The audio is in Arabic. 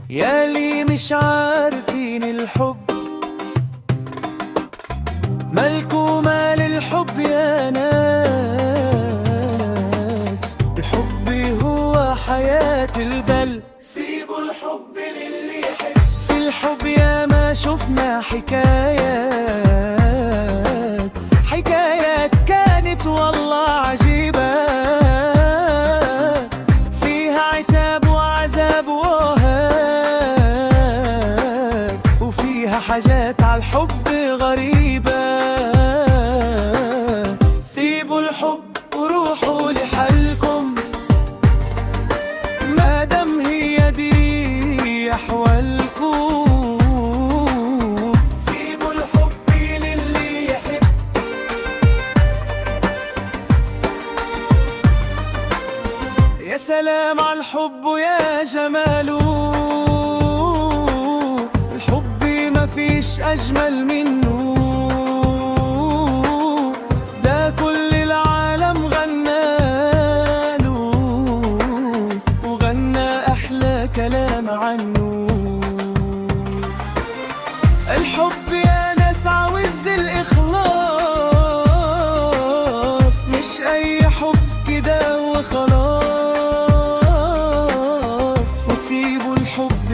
ياللي مش عارفين الحب مالكوا مال الحب يا ناس. الحب هو حياة البل، سيبوا الحب للي يحب. في الحب يا ما شفنا حكايات، حكايات كانت والله عجيبة، فيها عتاب وعذاب وهاب، وفيها حاجات عالحب غريبة. سيبوا الحب وروحوا لحالكم، ما دام هي دي أحوالكم. سيبوا الحب للي يحب. يا سلام عالحب ويا جماله، الحب مفيش أجمل منه، ده كل العالم غناله وغنى أحلى كلام عنه. الحب يا ناس عاوز الإخلاص، مش أي حب كده وخلاص. وسيبوا الحب